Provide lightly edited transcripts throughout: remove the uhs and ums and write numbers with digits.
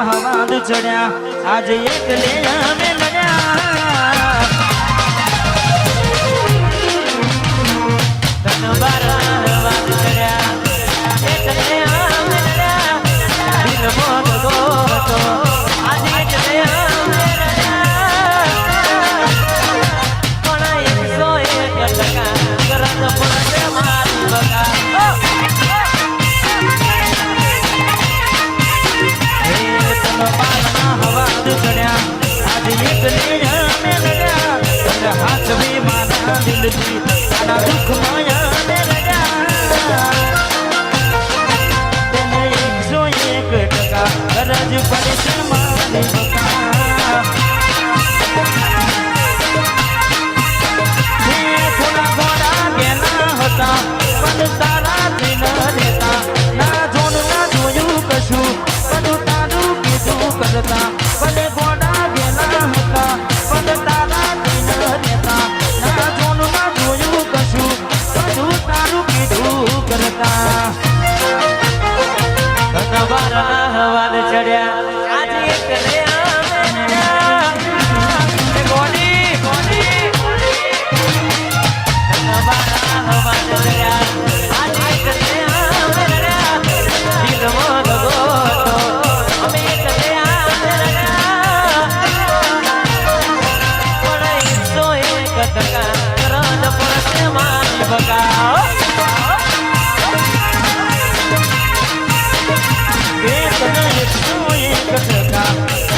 હવાદ ચડ્યા આજે એક લે અમે લડ્યા ધનબારા હવાદ ચડ્યા એક લે અમે લડ્યા દિલ મોગ ગોતો આજે એક લે અમે લડ્યા પણ 101% કરત પડે મારી બગા હવાદ ચડ્યા આજે એક લે અમે લડ્યા હાથ ભી મારા દિલથી તારા દુઃખ માયા ને લડ્યા તેને 101% ગરજ પડશે મારી બકા થોડા ઘોડા ગેલા હતા પણ તારાથી ન રહેતા ના જોન ના જોયું કશું બધું તારું કીધું કરતા ભલે ઘોડા ગેલા હતા પણ તારાથી ન રહેતા ના જોન ના જોયું કશું બધું તારું કીધું કરતા ધનબારા હવાદ ચડ્યા આજે એક લે અમે લડ્યા ગોડી ધનબારા હવાદ ચડ્યા આજે એક લે અમે લડ્યા દિલ મોગ ગોતો અમે એક લે અમે લડ્યા પણ 101% કરજ પડશે મારી બકા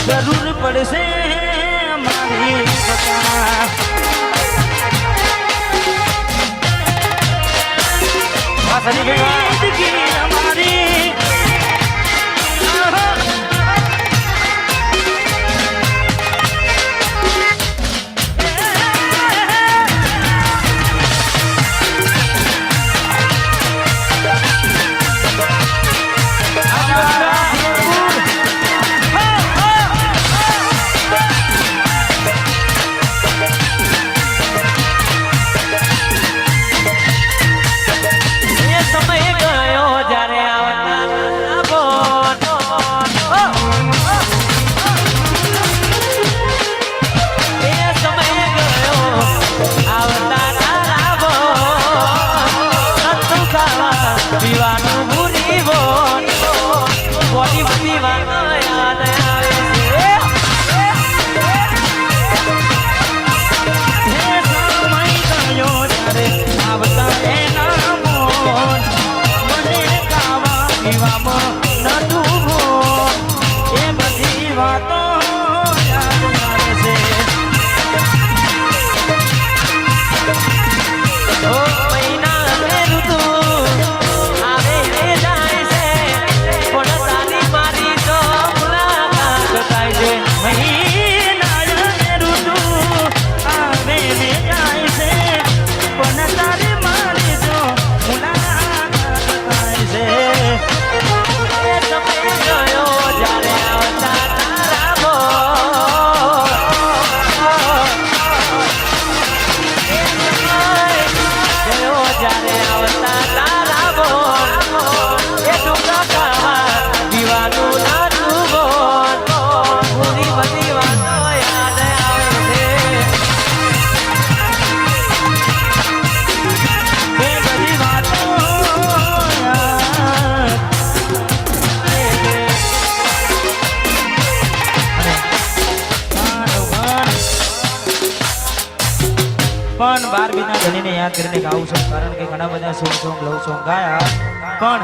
જરૂર પડશે મારી બકા જિંદગી અમારી પણ 12 બીના ધણીને યાદ કરીને ગાવું છું કારણ કે ઘણા બધા સોંગ લવ સોંગ ગાયા પણ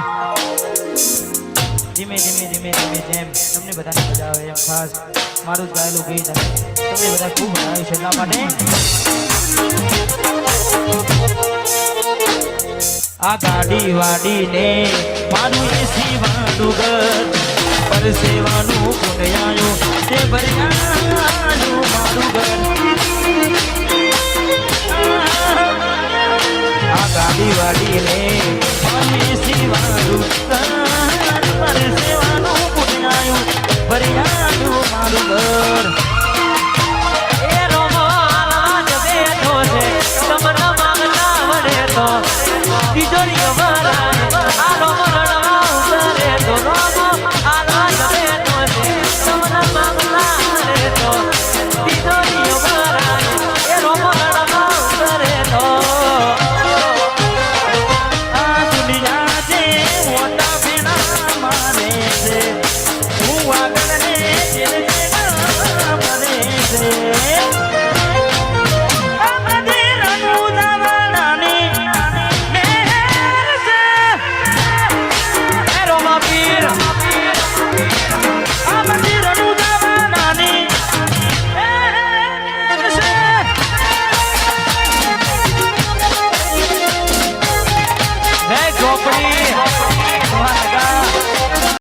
ધીમે ધીમે જેમ તમને બધાને મજા આવે એમ ખાસ મારું જ ગાયેલું ગીત તમને બધા ખૂબ મજા આવી છે એટલા માટે આ ગાડી વાડીને મારું એસી વાળું ઘર પરસેવાનું પુણ્યાયું તે ભર્યાનું મારું ઘર આ ગાડી વાડીને